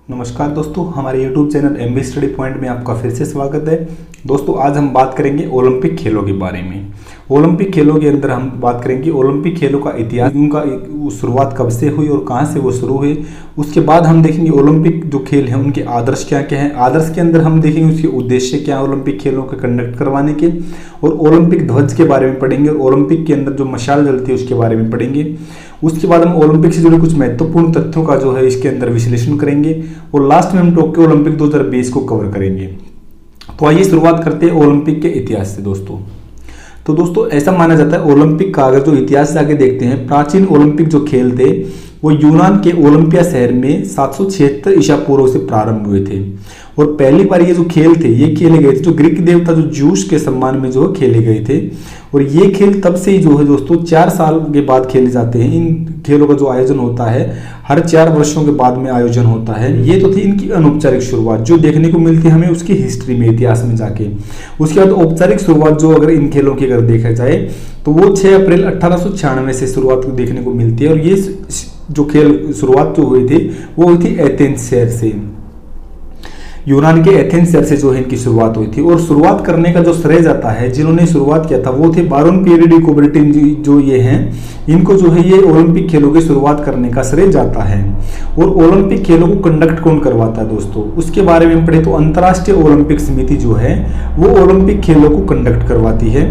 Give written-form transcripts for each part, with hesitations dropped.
नमस्कार दोस्तों, हमारे YouTube channel MB study point में आपका फिर से स्वागत है। दोस्तों आज हम बात करेंगे ओलंपिक खेलों के बारे में। ओलंपिक खेलों के अंदर हम बात करेंगे ओलंपिक खेलों का इतिहास, उनका शुरुआत कब से हुई और कहां से वो शुरू हुए। उसके बाद हम देखेंगे ओलंपिक जो खेल हैं उनके आदर्श क्या क्या हैं। आदर्श के अंदर हम देखेंगे उसके उद्देश्य क्या है ओलंपिक खेलों के कंडक्ट करवाने के, और ओलंपिक ध्वज के बारे में पढ़ेंगे, और ओलंपिक के अंदर जो मशाल जलती है उसके बारे में पढ़ेंगे। उसके बाद हम ओलंपिक से जुड़े कुछ महत्वपूर्ण तथ्यों का जो है इसके अंदर विश्लेषण करेंगे, और लास्ट में हम टोक्यो ओलंपिक 2020 को कवर करेंगे। तो आइए शुरुआत करते हैं ओलंपिक के इतिहास से दोस्तों। तो दोस्तों ऐसा माना जाता है ओलंपिक का अगर जो इतिहास से आगे देखते हैं, प्राचीन ओलंपिक जो खेल थे वो यूनान के ओलंपिया शहर में 776 ईसा पूर्व से प्रारंभ हुए थे। और पहली बार ये जो खेल थे ये खेले गए थे जो ग्रीक देवता जो ज्यूस के सम्मान में जो खेले गए थे। और ये खेल तब से ही जो है दोस्तों 4 साल के बाद खेले जाते हैं। इन खेलों का जो आयोजन होता है हर 4 वर्षों के बाद में आयोजन होता है। ये तो थी इनकी अनौपचारिक शुरुआत जो देखने को मिलती है हमें उसकी हिस्ट्री में, इतिहास में जाके। उसके बाद औपचारिक शुरुआत जो अगर इन खेलों की अगर देखा जाए तो वो 6 अप्रैल 1896 से शुरुआत देखने को मिलती है। और ये जो खेल शुरुआत जो हुई थी वो हुई थी एथेंस शहर से, यूनान के एथेंस शहर से जो है इनकी शुरुआत हुई थी। और शुरुआत करने का जो श्रेय जाता है जिन्होंने शुरुआत किया था वो थे बारोन पियरे डी कुबर्टिन जो ये हैं, इनको जो है ये ओलंपिक खेलों की शुरुआत करने का श्रेय जाता है। और ओलंपिक खेलों को कंडक्ट कौन करवाता है दोस्तों, उसके बारे में पढ़े तो अंतर्राष्ट्रीय ओलंपिक समिति जो है वो ओलंपिक खेलों को कंडक्ट करवाती है।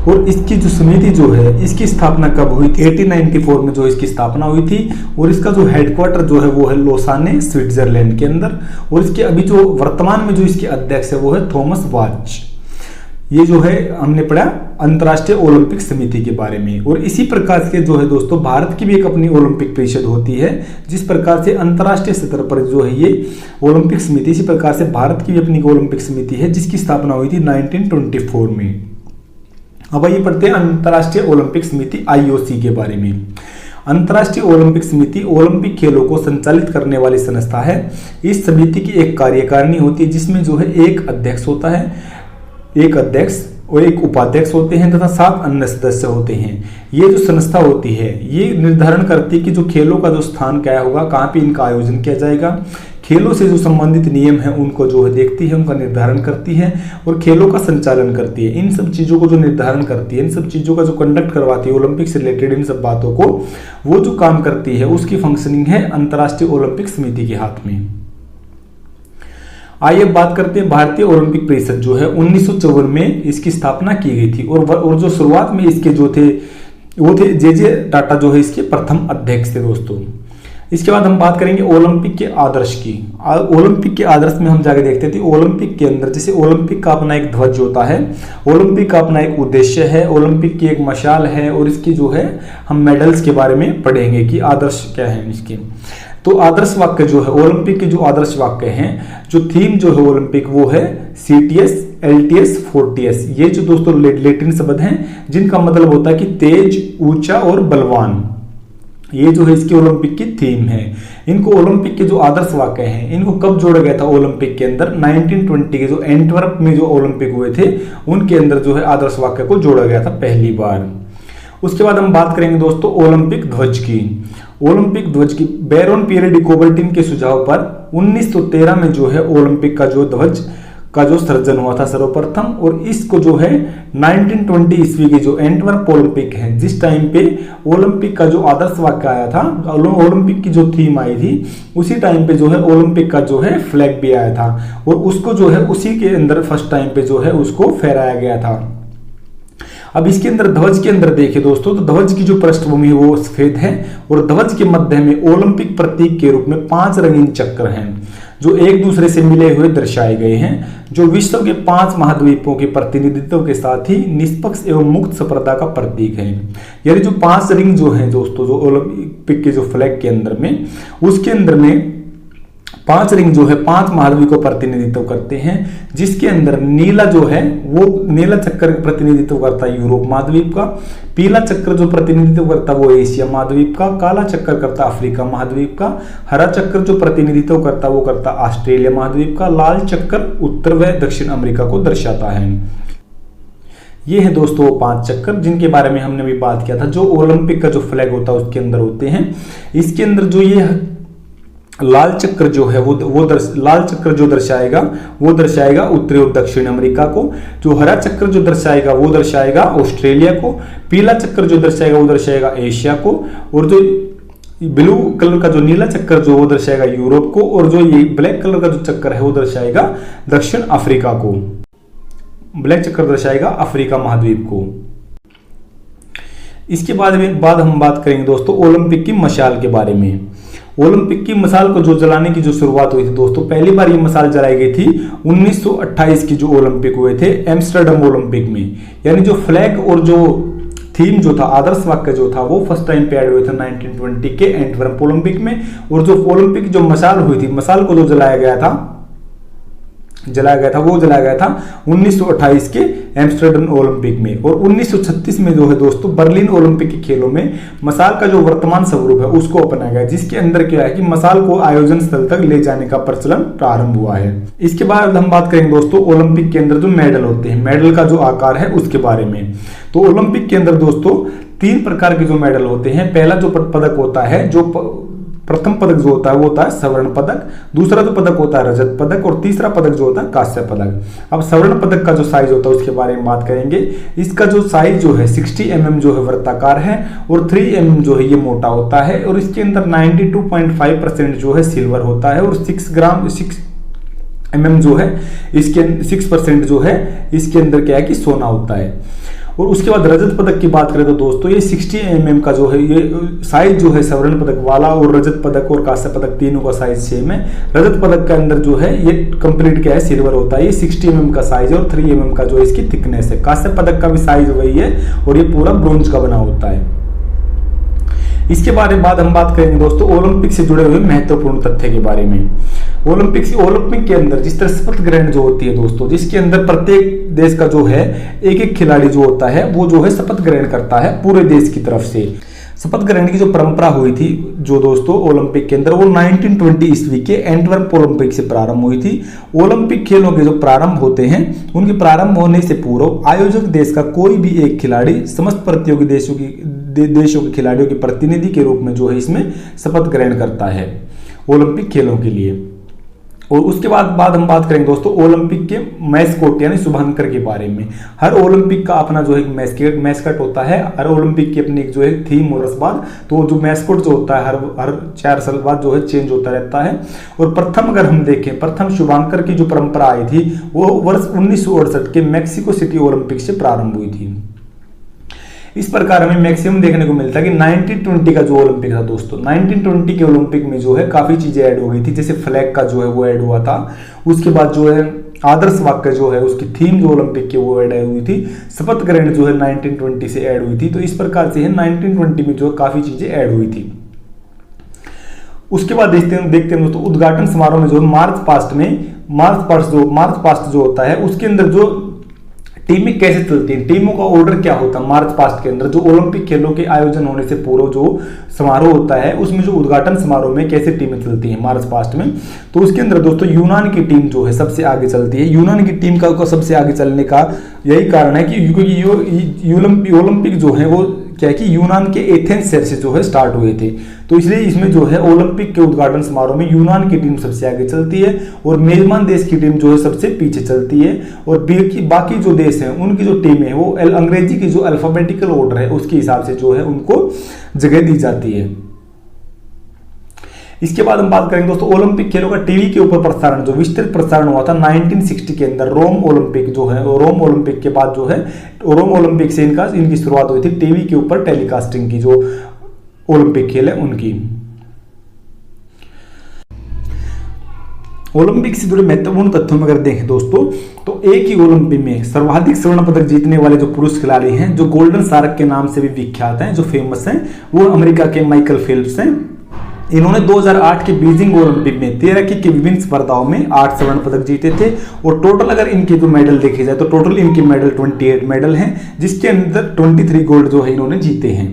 और इसकी जो समिति जो है इसकी स्थापना कब हुई थी, 1894 में जो इसकी स्थापना हुई थी। और इसका जो हेडक्वार्टर जो है वो है लोसाने स्विट्जरलैंड के अंदर। और इसके अभी जो वर्तमान में जो इसके अध्यक्ष है वो है थॉमस बाच। ये जो है हमने पढ़ा अंतर्राष्ट्रीय ओलंपिक समिति के बारे में। और इसी प्रकार से जो है दोस्तों भारत की भी एक अपनी ओलंपिक परिषद होती है, जिस प्रकार से अंतर्राष्ट्रीय स्तर पर जो है ये ओलंपिक समिति, इसी प्रकार से भारत की भी अपनी ओलंपिक समिति है जिसकी स्थापना हुई थी 1924 में। अब आइए पढ़ते हैं अंतर्राष्ट्रीय ओलंपिक समिति IOC के बारे में। अंतर्राष्ट्रीय ओलंपिक समिति ओलंपिक खेलों को संचालित करने वाली संस्था है। इस समिति की एक कार्यकारिणी होती है जिसमें जो है एक अध्यक्ष होता है, एक अध्यक्ष और एक उपाध्यक्ष होते हैं तथा 7 अन्य सदस्य होते हैं। ये जो संस्था होती है ये निर्धारण करती है कि जो खेलों का जो स्थान क्या होगा, कहाँ पे इनका आयोजन किया जाएगा। खेलों से जो संबंधित नियम है उनको जो है देखती है, उनका निर्धारण करती है और खेलों का संचालन करती है। इन सब चीज़ों को जो निर्धारण करती है, इन सब चीज़ों का जो कंडक्ट करवाती है ओलंपिक से रिलेटेड इन सब बातों को, वो जो काम करती है उसकी फंक्शनिंग है अंतर्राष्ट्रीय ओलंपिक समिति के हाथ में। आइए बात करते हैं भारतीय ओलंपिक परिषद जो है 1954 में इसकी स्थापना की गई थी। और जो शुरुआत में इसके जो थे वो थे जे टाटा जो है इसके प्रथम अध्यक्ष थे दोस्तों। इसके बाद हम बात करेंगे ओलंपिक के आदर्श की। ओलंपिक के आदर्श में हम जाके देखते थे ओलंपिक के अंदर जैसे ओलंपिक का अपना एक ध्वज होता है, ओलंपिक का अपना एक उद्देश्य है, ओलंपिक की एक मशाल है, और इसकी जो है हम मेडल्स के बारे में पढ़ेंगे कि आदर्श क्या है इसके। तो आदर्श वाक्य जो है ओलंपिक के जो आदर्श वाक्य हैं, जो थीम जो है ओलंपिक वो है CTS, LTS, 4TS। ये जो दोस्तों लैटिन शब्द हैं जिनका मतलब होता है कि तेज, ऊंचा और बलवान। ये जो है इसकी ओलंपिक की थीम है। इनको ओलंपिक के जो आदर्श वाक्य हैं इनको कब जोड़ा गया था ओलंपिक के अंदर, 1920 के जो एंटवर्प में जो ओलंपिक हुए थे उनके अंदर जो है आदर्श वाक्य को जोड़ा गया था पहली बार। उसके बाद हम बात करेंगे दोस्तों ओलंपिक ध्वज की। ओलंपिक ध्वज की बैरोन पियरे डी कुबर्टिन के सुझाव पर 1913 में जो है ओलंपिक का जो ध्वज का जो सृजन हुआ था सर्वप्रथम। और इसको जो है 1920 ईस्वी की जो एंटवर्प ओलंपिक है जिस टाइम पे ओलंपिक का जो आदर्श वाक्य आया था, ओलंपिक की जो थीम आई थी उसी टाइम पे जो है ओलंपिक का जो है फ्लैग भी आया था। और उसको जो है उसी के अंदर फर्स्ट टाइम पे जो है उसको फहराया गया था। अब इसके अंदर ध्वज के अंदर देखिए दोस्तों, तो ध्वज की जो पृष्ठभूमि है वो सफेद है और ध्वज के मध्य में ओलंपिक प्रतीक के रूप में 5 रंगीन चक्र हैं जो एक दूसरे से मिले हुए दर्शाए गए हैं, जो विश्व के 5 महाद्वीपों के प्रतिनिधित्व के साथ ही निष्पक्ष एवं मुक्त स्पर्धा का प्रतीक है। यानी जो 5 रिंग जो हैं दोस्तों जो ओलंपिक के जो फ्लैग के अंदर में, उसके अंदर में 5 रिंग जो है 5 महाद्वीप को प्रतिनिधित्व करते हैं, जिसके अंदर नीला जो है वो नीला चक्कर प्रतिनिधित्व करता है यूरोप महाद्वीप का, पीला चक्र जो प्रतिनिधित्व करता है वो एशिया महाद्वीप का, काला चक्कर करता अफ्रीका महाद्वीप का, हरा चक्कर जो प्रतिनिधित्व करता वो करता ऑस्ट्रेलिया महाद्वीप का, लाल चक्कर उत्तर व दक्षिण अमेरिका को दर्शाता है। ये है दोस्तों वो 5 चक्कर जिनके बारे में हमने भी बात किया था, जो ओलंपिक का जो फ्लैग होता है उसके अंदर होते हैं। इसके अंदर जो ये लाल चक्र जो है लाल चक्र जो दर्शाएगा वो दर्शाएगा उत्तरी और दक्षिण अमेरिका को। जो हरा चक्र जो दर्शाएगा वो दर्शाएगा ऑस्ट्रेलिया को। पीला चक्र जो दर्शाएगा वो दर्शाएगा एशिया को। और जो ब्लू कलर का जो नीला चक्र जो वो दर्शाएगा यूरोप को। और जो ये ब्लैक कलर का जो चक्र है वो दर्शाएगा दक्षिण अफ्रीका को। ब्लैक चक्र दर्शाएगा अफ्रीका महाद्वीप को। इसके बाद हम बात करेंगे दोस्तों ओलंपिक की मशाल के बारे में। ओलंपिक की मशाल को जो जलाने की जो शुरुआत हुई थी दोस्तों, पहली बार ये मशाल जलाई गई थी 1928 की जो ओलंपिक हुए थे एम्स्टर्डम ओलंपिक में। यानी जो फ्लैग और जो थीम जो था, आदर्श वाक्य जो था, वो फर्स्ट टाइम पे ऐड हुए थे 1920 के एंटवर्प ओलंपिक में। और जो ओलंपिक जो मशाल हुई थी, मशाल को जो जलाया गया था वो जलाया गया था 1928 के एम्स्टर्डम ओलंपिक में। और 1936 में जो है दोस्तों बर्लिन ओलंपिक के खेलों में मशाल का जो वर्तमान स्वरूप है उसको अपनाया गया, जिसके अंदर क्या है कि मशाल को आयोजन स्थल तक ले जाने का प्रचलन प्रारंभ हुआ है। इसके बाद हम बात करेंगे दोस्तों ओलंपिक के अंदर जो मेडल होते हैं, मेडल का जो आकार है उसके बारे में। तो ओलंपिक के अंदर दोस्तों 3 प्रकार के जो मेडल होते हैं। पहला जो पदक होता है, जो प्रथम पदक जो होता है वो होता है स्वर्ण पदक। दूसरा जो पदक होता है रजत पदक। और तीसरा पदक जो होता है कांस्य पदक। अब स्वर्ण पदक का जो साइज होता है उसके बारे में बात करेंगे। इसका जो साइज जो है 60 mm जो है वृत्ताकार है और 3 mm जो है ये मोटा होता है। और इसके अंदर 92.5% जो है सिल्वर होता है और 6 mm जो है इसके 6% जो है इसके अंदर क्या है कि सोना होता है। और उसके बाद रजत पदक की बात करें तो दोस्तों ये 60 mm का जो है ये साइज जो है स्वर्ण पदक वाला और रजत पदक और कांस्य पदक तीनों का साइज सेम है। रजत पदक के अंदर जो है ये कंप्लीट क्या है सिल्वर होता है। ये 60 mm का साइज है और 3 mm का जो है इसकी थिकनेस है। कांस्य पदक का भी साइज वही है और ये पूरा ब्रोंज का बना होता है। इसके बारे में बाद हम बात करेंगे दोस्तों ओलंपिक से जुड़े हुए महत्वपूर्ण तथ्य के बारे में। ओलंपिक के अंदर जिस तरह शपथ ग्रहण जो होती है दोस्तों, जिसके अंदर प्रत्येक देश का जो है एक खिलाड़ी जो होता है वो जो है शपथ ग्रहण करता है पूरे देश की तरफ से। शपथ ग्रहण की जो परंपरा हुई थी जो दोस्तों ओलंपिक के अंदर वो 1920 ईस्वी के एंटवर्प ओलंपिक से प्रारंभ हुई थी। ओलंपिक खेलों के जो प्रारंभ होते हैं उनके प्रारंभ होने से पूर्व आयोजक देश का कोई भी एक खिलाड़ी समस्त प्रतियोगी देशों के खिलाड़ियों के प्रतिनिधि के रूप में जो है इसमें शपथ ग्रहण करता है ओलंपिक खेलों के लिए। और उसके बाद हम बात करेंगे दोस्तों ओलंपिक के मैस्कोट यानी शुभांकर के बारे में। हर ओलंपिक का अपना जो है मैस्कट होता है। हर ओलंपिक की अपनी एक जो है थीम और रसबाद। तो जो मैस्कोट जो होता है हर 4 साल बाद जो है चेंज होता रहता है। और प्रथम अगर हम देखें, प्रथम शुभांकर की जो परंपरा आई थी वो वर्ष 1968 के मैक्सिको सिटी ओलंपिक से प्रारंभ हुई थी। इस प्रकार हमें मैक्सिमम देखने को मिलता है कि 1920 का जो ओलंपिक था दोस्तों, 1920 के ओलंपिक में जो है काफी चीजें ऐड हो गई थी। जैसे फ्लैग का जो है वो ऐड हुआ था। उसके बाद जो है आदर्श वाक्य जो है उसकी थीम जो ओलंपिक की वो ऐड हुई थी। शपथ ग्रहण जो है 1920 से ऐड हुई थी। तो इस प्रकार से 1920 में जो काफी चीजें ऐड हुई थी। उसके बाद देखते हैं दोस्तों उद्घाटन समारोह में जो मार्च पास्ट जो होता है उसके अंदर जो टीमें कैसे चलती हैं, टीमों का ऑर्डर क्या होता है मार्च पास्ट के अंदर। जो ओलंपिक खेलों के आयोजन होने से पूर्व जो समारोह होता है उसमें जो उद्घाटन समारोह में कैसे टीमें चलती हैं मार्च पास्ट में, तो उसके अंदर दोस्तों यूनान की टीम जो है सबसे आगे चलती है। यूनान की टीम का सबसे आगे चलने का यही कारण है कि क्योंकि ओलंपिक जो है वो क्या है कि यूनान के एथेंस शहर से जो है स्टार्ट हुए थे। तो इसलिए इसमें जो है ओलंपिक के उद्घाटन समारोह में यूनान की टीम सबसे आगे चलती है और मेजबान देश की टीम जो है सबसे पीछे चलती है। और बाकी जो देश हैं उनकी जो टीम है वो अंग्रेजी की जो अल्फाबेटिकल ऑर्डर है उसके हिसाब से जो है उनको जगह दी जाती है। इसके बाद हम बात करेंगे दोस्तों ओलंपिक खेलों का टीवी के ऊपर प्रसारण जो विस्तृत प्रसारण हुआ था 1960 के अंदर रोम ओलंपिक जो है। रोम ओलंपिक के बाद जो है रोम ओलंपिक से इनकी शुरुआत हुई थी टीवी के ऊपर टेलीकास्टिंग की। जो ओलंपिक खेल है उनकी ओलंपिक से जुड़े महत्वपूर्ण तथ्यों में अगर देखें दोस्तों तो एक ही ओलंपिक में सर्वाधिक स्वर्ण पदक जीतने वाले जो पुरुष खिलाड़ी हैं जो गोल्डन शार्क के नाम से भी विख्यात हैं, जो फेमस हैं, वो अमेरिका के माइकल फेल्प्स हैं। इन्होंने 2008 के बीजिंग ओलंपिक में तैराकी की विभिन्न स्पर्धाओं में 8 स्वर्ण पदक जीते थे। और टोटल अगर इनके जो मेडल देखे जाए तो टोटल इनके मेडल 28 मेडल हैं, जिसके अंदर 23 गोल्ड जो है इन्होंने जीते हैं।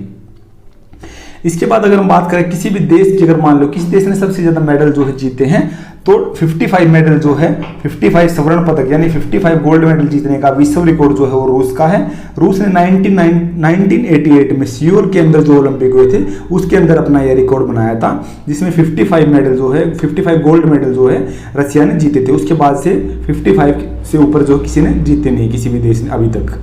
इसके बाद अगर हम बात करें किसी भी देश की, अगर मान लो किसी देश ने सबसे ज्यादा मेडल जो है जीते हैं तो 55 मेडल जो है, 55 स्वर्ण पदक यानी 55 गोल्ड मेडल जीतने का विश्व रिकॉर्ड जो है वो रूस का है। रूस ने 1988 में सियोल के अंदर जो ओलंपिक हुए थे उसके अंदर अपना यह रिकॉर्ड बनाया था, जिसमें 55 मेडल जो है, 55 गोल्ड मेडल जो है रशिया ने जीते थे। उसके बाद से 55 से ऊपर जो किसी ने जीते नहीं, किसी भी देश ने अभी तक।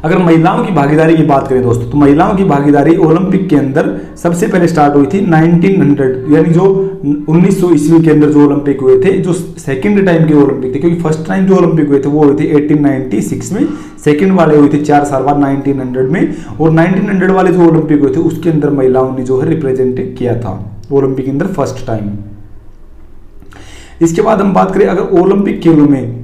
अगर महिलाओं की भागीदारी की बात करें दोस्तों, तो महिलाओं की भागीदारी ओलंपिक के अंदर सबसे पहले स्टार्ट हुई थी 1900 यानी जो 1900 ईस्वी के अंदर जो ओलंपिक हुए थे, जो सेकंड टाइम के ओलंपिक थे, क्योंकि फर्स्ट टाइम जो ओलंपिक हुए थे वो हुए थे 1896 में, सेकंड वाले हुए थे 4 साल बाद 1900 में, और 1900 वाले जो ओलंपिक हुए थे उसके अंदर महिलाओं ने जो है रिप्रेजेंट किया था ओलंपिक के अंदर फर्स्ट टाइम। इसके बाद हम बात करें अगर ओलंपिक खेलों में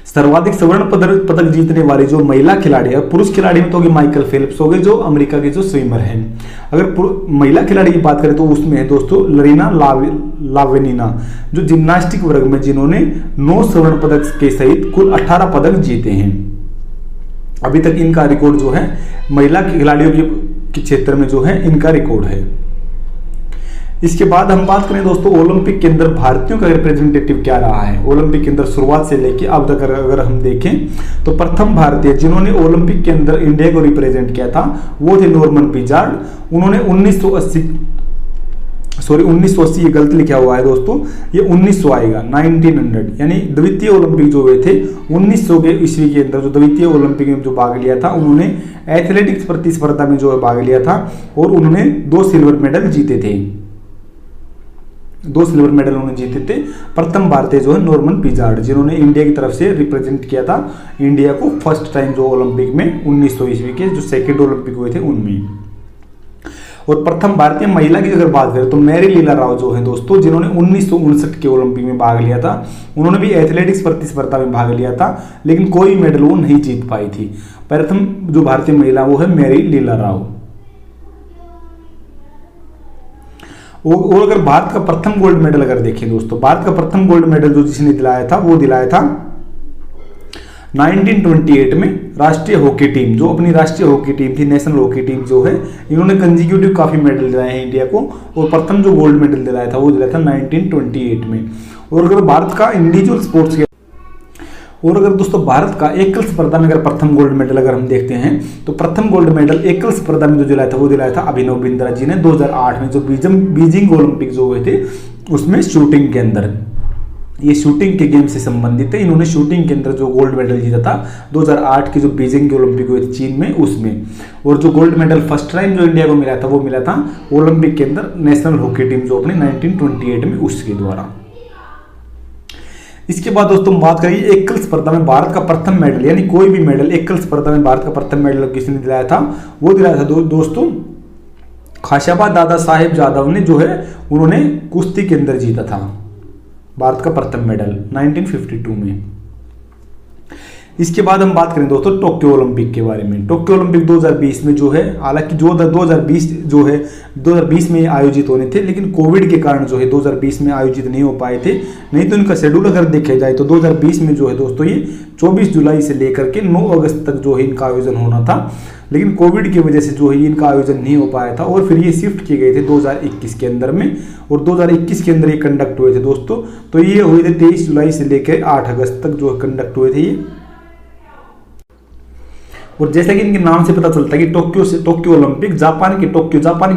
सर्वाधिक स्वर्ण पदक जीतने वाली जो महिला खिलाड़ी है, पुरुष खिलाड़ी में तो होगी माइकल फेल्प्स हो गए जो अमेरिका के जो स्विमर हैं। अगर महिला खिलाड़ी की बात करें तो उसमें है दोस्तों लरीना लावेनिना जो जिम्नास्टिक वर्ग में, जिन्होंने 9 स्वर्ण पदक के सहित कुल 18 पदक जीते हैं। अभी तक इनका रिकॉर्ड जो है महिला खिलाड़ियों के क्षेत्र में जो है इनका रिकॉर्ड है। इसके बाद हम बात करें दोस्तों ओलंपिक के अंदर भारतीयों का रिप्रेजेंटेटिव क्या रहा है। ओलंपिक के अंदर शुरुआत से लेके अब तक अगर हम देखें तो प्रथम भारतीय जिन्होंने ओलंपिक के अंदर इंडिया को रिप्रेजेंट किया था वो थे नॉर्मन पिजार्ड। उन्होंने 1980 ये गलत लिखा हुआ है दोस्तों, ये 1900 आएगा 1900 यानी द्वितीय ओलंपिक जो हुए थे 1900 के ईस्वी के अंदर, जो द्वितीय ओलंपिक में जो भाग लिया था उन्होंने एथलेटिक्स प्रतिस्पर्धा में जो है भाग लिया था और उन्होंने 2 सिल्वर मेडल जीते थे। 2 सिल्वर मेडल उन्होंने जीते थे। प्रथम भारतीय जो है नॉर्मन पिजार्ड, जिन्होंने इंडिया की तरफ से रिप्रेजेंट किया था इंडिया को फर्स्ट टाइम जो ओलंपिक में 1900 ईस्वी के जो सेकेंड ओलंपिक हुए थे उनमें। और प्रथम भारतीय महिला की अगर बात करें तो मैरी लीला राव जो है दोस्तों, जिन्होंने 1959 के ओलंपिक में भाग लिया था। उन्होंने भी एथलेटिक्स प्रतिस्पर्धा में भाग लिया था लेकिन कोई मेडल वो नहीं जीत पाई थी। प्रथम जो भारतीय महिला वो है मैरी लीला राव। और अगर भारत का प्रथम गोल्ड मेडल अगर देखें दोस्तों, भारत का प्रथम गोल्ड मेडल जो जिसने दिलाया था वो दिलाया था 1928 में राष्ट्रीय हॉकी टीम, जो अपनी राष्ट्रीय हॉकी टीम थी, नेशनल हॉकी टीम जो है, इन्होंने कंजिक्यूटिव काफी मेडल दिलाए हैं इंडिया को, और प्रथम जो गोल्ड मेडल दिलाया था वो दिलाया था 1928 में। और अगर भारत का इंडिविजुअल स्पोर्ट्स और अगर दोस्तों भारत का एकल स्पर्धा में अगर प्रथम गोल्ड मेडल अगर हम देखते हैं तो प्रथम गोल्ड मेडल एकल स्पर्धा में जो दिलाया था वो दिलाया था अभिनव बिंद्रा जी ने 2008 में, जो बीजिंग ओलंपिक जो हुए थे उसमें शूटिंग के अंदर, ये शूटिंग के गेम से संबंधित है। इन्होंने शूटिंग के अंदर जो गोल्ड मेडल जीता था 2008 के जो बीजिंग के ओलंपिक हुए थे चीन में उसमें। और जो गोल्ड मेडल फर्स्ट टाइम जो इंडिया को मिला था वो मिला था ओलंपिक के अंदर नेशनल हॉकी टीम जो अपने 1928 में उसके द्वारा। इसके बाद दोस्तों हम बात करेंगे एकल स्पर्धा में भारत का प्रथम मेडल, यानी कोई भी मेडल एकल स्पर्धा में भारत का प्रथम मेडल किसने दिलाया था, वो दिलाया था दोस्तों खाशाबा दादा साहेब यादव ने, जो है उन्होंने कुश्ती के अंदर जीता था भारत का प्रथम मेडल 1952 में। इसके बाद हम बात करें दोस्तों टोक्यो ओलंपिक के बारे में। टोक्यो ओलंपिक 2020 में जो है, हालांकि जो 2020 जो है 2020 में आयोजित होने थे लेकिन कोविड के कारण जो है 2020 में आयोजित नहीं हो पाए थे। नहीं तो इनका शेड्यूल अगर देखा जाए तो 2020 में जो है दोस्तों ये 24 जुलाई से लेकर के 9 अगस्त तक जो है इनका आयोजन होना था, लेकिन कोविड की वजह से जो है इनका आयोजन नहीं हो पाया था और फिर ये शिफ्ट किए गए थे 2021 के अंदर में, और 2021 के अंदर ये कंडक्ट हुए थे दोस्तों। तो ये हुए थे 23 जुलाई से लेकर 8 अगस्त तक जो कंडक्ट हुए थे ये। और जैसा कि इनके नाम से पता चलता है कि टोक्यो ओलंपिक जापान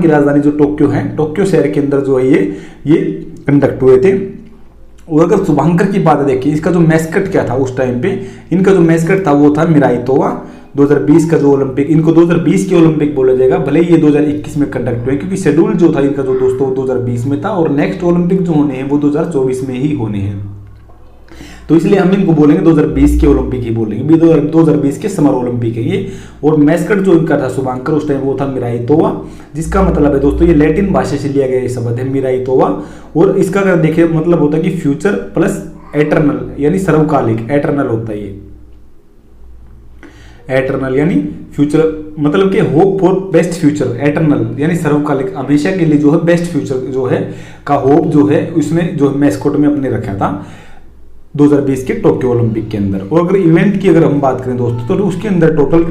की राजधानी जो टोक्यो है, टोक्यो शहर के अंदर जो है ये कंडक्ट हुए थे। और अगर शुभांकर की बात देखिए, इसका जो मैस्कट क्या था उस टाइम पे, इनका जो मैस्कट था वो था मिराई तोवा। 2020 का जो ओलंपिक, इनको 2020 के ओलंपिक बोला जाएगा, भले ही ये 2021 में कंडक्ट हुए, क्योंकि शेड्यूल जो था इनका जो दोस्तों 2020 में था और नेक्स्ट ओलंपिक जो होने हैं वो 2024 में ही होने हैं, तो इसलिए हम इनको बोलेंगे 2020 के ओलंपिक ही बोलेंगे, 2020 के समर ओलंपिक है ये। और मैस्कट जो इनका था शुभांकर उस टाइम वो था मिराई तोवा, जिसका मतलब है दोस्तों ये लैटिन भाषा से लिया गया ये शब्द है मिराई तोवा। और इसका अगर देखें मतलब होता है कि फ्यूचर प्लस एटर्नल, यानी सर्वकालिक, एटर्नल होता है ये एटर्नल, यानी फ्यूचर मतलब कि hope for best future, eternal यानी सर्वकालिक, हमेशा के लिए जो है बेस्ट फ्यूचर जो है का होप जो है उसने जो मैस्कट में अपने रखा था 2020 के टोक्यो ओलंपिक के अंदर। और अगर इवेंट की अगर हम बात करें दोस्तों तो उसके अंदर टोटल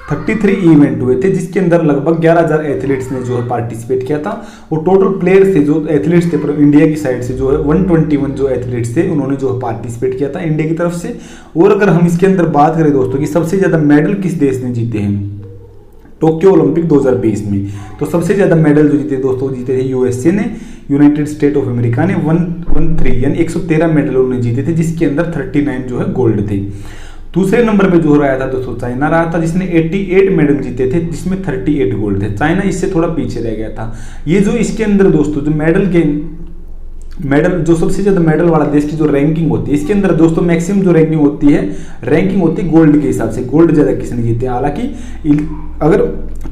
33 इवेंट हुए थे, जिसके अंदर लगभग 11,000 एथलीट्स ने जो है पार्टिसिपेट किया था। और टोटल प्लेयर्स थे जो एथलीट्स थे इंडिया की साइड से जो है 121 जो एथलीट्स थे उन्होंने जो है पार्टिसिपेट किया था इंडिया की तरफ से। और अगर हम इसके अंदर बात करें दोस्तों कि सबसे ज़्यादा मेडल किस देश ने जीते हैं टोक्यो ओलंपिक 2020 में, तो सबसे ज़्यादा मेडल जो जीते दोस्तों जीते थे यूएसए ने, यूनाइटेड स्टेट ऑफ अमेरिका ने 113 यानी 113 मेडल उन्होंने जीते थे, जिसके अंदर 39 जो है गोल्ड थे। दूसरे नंबर पे जो रहा था दोस्तों चाइना रहा था, जिसने 88 मेडल जीते थे, जिसमें 38 गोल्ड थे। चाइना इससे थोड़ा पीछे रह गया था। ये जो इसके अंदर दोस्तों जो मेडल जो सबसे ज्यादा मेडल वाला देश की जो रैंकिंग होती है, इसके अंदर दोस्तों मैक्सिमम जो रैंकिंग होती है गोल्ड के हिसाब से। गोल्ड ज्यादा किसने जीते, हालांकि अगर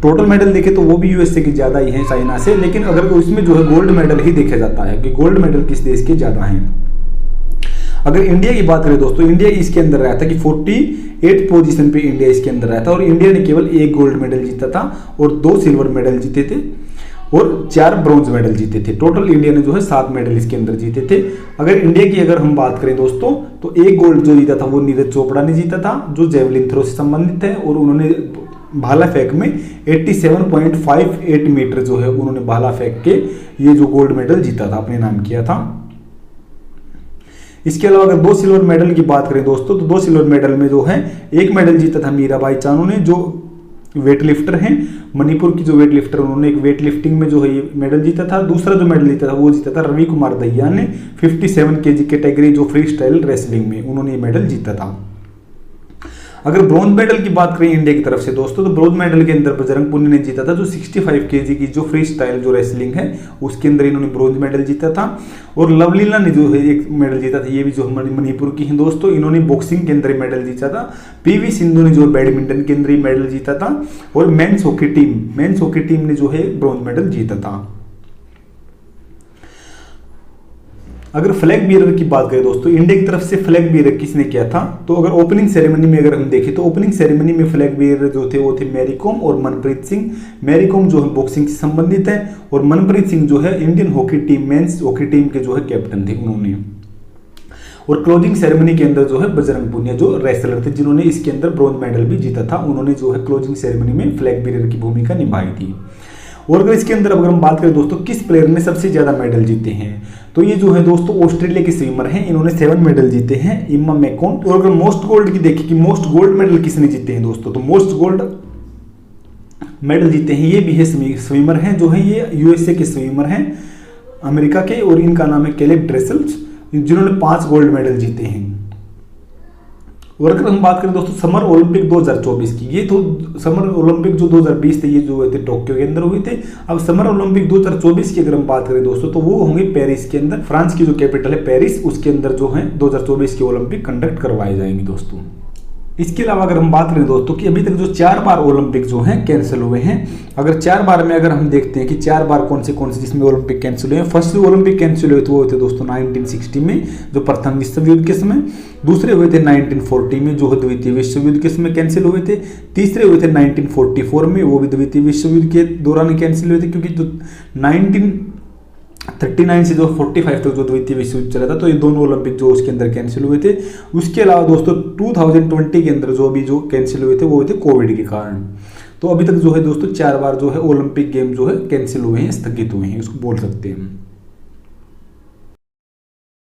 टोटल मेडल देखे तो वो भी यूएसए के ज्यादा ही है चाइना से, लेकिन अगर उसमें जो है गोल्ड मेडल ही देखा जाता है कि गोल्ड मेडल किस देश के ज्यादा हैं। अगर इंडिया की बात करें दोस्तों, इंडिया इसके अंदर रहा था कि 48 पोजीशन पे इंडिया इसके अंदर रहा था, और इंडिया ने केवल 1 गोल्ड मेडल जीता था और 2 सिल्वर मेडल जीते थे और 4 ब्रॉन्ज मेडल जीते थे। टोटल इंडिया ने जो है 7 मेडल इसके अंदर जीते थे। अगर इंडिया की अगर हम बात करें दोस्तों, तो 1 गोल्ड जो जीता था वो नीरज चोपड़ा ने जीता था, जो जेवलिन थ्रो से संबंधित है, और उन्होंने भाला फेंक में 87.58 मीटर जो है उन्होंने भाला फेंक के ये जो गोल्ड मेडल जीता था, अपने नाम किया था। इसके अलावा अगर 2 सिल्वर मेडल की बात करें दोस्तों, तो 2 सिल्वर मेडल में जो है 1 मेडल जीता था मीराबाई चानू ने, जो वेट लिफ्टर हैं, मणिपुर की जो वेट लिफ्टर, उन्होंने एक वेट लिफ्टिंग में जो है ये मेडल जीता था। दूसरा जो मेडल जीता था वो जीता था रवि कुमार दहिया ने 57 केजी कैटेगरी जो फ्री स्टाइल रेसलिंग में, उन्होंने ये मेडल जीता था। अगर ब्रॉन्ज मेडल की बात करें इंडिया की तरफ से दोस्तों, तो ब्रॉन्ज मेडल के अंदर बजरंग पुनिया ने जीता था, जो 65 केजी की जो फ्री स्टाइल जो रेसलिंग है उसके अंदर इन्होंने ब्रॉन्ज मेडल जीता था। और लवलीना ने जो है एक मेडल जीता था, ये भी जो मणिपुर की हैं दोस्तों, इन्होंने बॉक्सिंग के अंदर मेडल जीता था। पीवी सिंधु ने जो बैडमिंटन के अंदर मेडल जीता था, और मेंस हॉकी टीम ने जो है ब्रॉन्ज मेडल जीता था। अगर फ्लैग बियरर की बात करें दोस्तों, इंडिया की तरफ से फ्लैग बियरर किसने किया था, तो अगर ओपनिंग सेरेमनी में अगर हम देखें तो ओपनिंग सेरेमनी में फ्लैग बियरर जो थे वो थे मैरी कॉम और मनप्रीत सिंह। मैरी कॉम जो है बॉक्सिंग से संबंधित है, और मनप्रीत सिंह जो है Indian hockey team men's hockey team के जो है कैप्टन थे उन्होंने। और क्लोजिंग सेरेमनी के अंदर जो है बजरंग पुनिया जो रेसलर थे, जिन्होंने इसके अंदर ब्रॉन्ज मेडल भी जीता था, उन्होंने जो है क्लोजिंग सेरेमनी में फ्लैग बियरर की भूमिका निभाई थी। और अगर इसके अंदर अगर हम बात करें दोस्तों किस प्लेयर ने सबसे ज्यादा मेडल जीते हैं, तो ये जो है दोस्तों ऑस्ट्रेलिया के स्विमर हैं, इन्होंने 7 मेडल जीते हैं, इम्मा मैकॉन। और अगर मोस्ट गोल्ड की देखें कि मोस्ट गोल्ड मेडल किसने जीते हैं दोस्तों, तो मोस्ट गोल्ड मेडल जीते हैं ये भी है स्विमर हैं, जो है ये यूएसए के स्विमर हैं अमेरिका के, और इनका नाम है कैलेब ड्रेसल्स, जिन्होंने 5 गोल्ड मेडल जीते हैं। और अगर हम बात करें दोस्तों समर ओलंपिक 2024 की, ये तो समर ओलंपिक जो 2020 थे ये जो हुए थे टोक्यो के अंदर हुए थे। अब समर ओलंपिक 2024 की अगर हम बात करें दोस्तों, तो वो होंगे पेरिस के अंदर, फ्रांस की जो कैपिटल है पेरिस, उसके अंदर जो है 2024 के ओलंपिक कंडक्ट करवाए जाएंगे दोस्तों। इसके अलावा अगर हम बात करें दोस्तों कि अभी तक जो 4 बार ओलंपिक जो हैं कैंसिल हुए हैं, अगर 4 बार में अगर हम देखते हैं कि 4 बार कौन से जिसमें ओलंपिक कैंसिल हुए हैं। फर्स्ट ओलंपिक कैंसिल हुए थे वो हुए थे दोस्तों 1960 में, जो प्रथम विश्व युद्ध के समय। दूसरे हुए थे 1940 में, जो द्वितीय विश्व युद्ध के समय कैंसिल हुए थे। तीसरे हुए थे 1944 में, वो भी द्वितीय विश्व युद्ध के दौरान कैंसिल हुए थे, क्योंकि जो 1939 से जो 45 तक जो द्वितीय विश्व युद्ध चला था, तो ये दोनों ओलंपिक जो उसके अंदर कैंसिल हुए थे। उसके अलावा दोस्तों 2020 के अंदर जो भी जो कैंसिल हुए थे वो हुए थे कोविड के कारण। तो अभी तक जो है दोस्तों 4 बार जो है ओलंपिक गेम जो है कैंसिल हुए हैं, स्थगित हुए हैं, उसको बोल सकते हैं।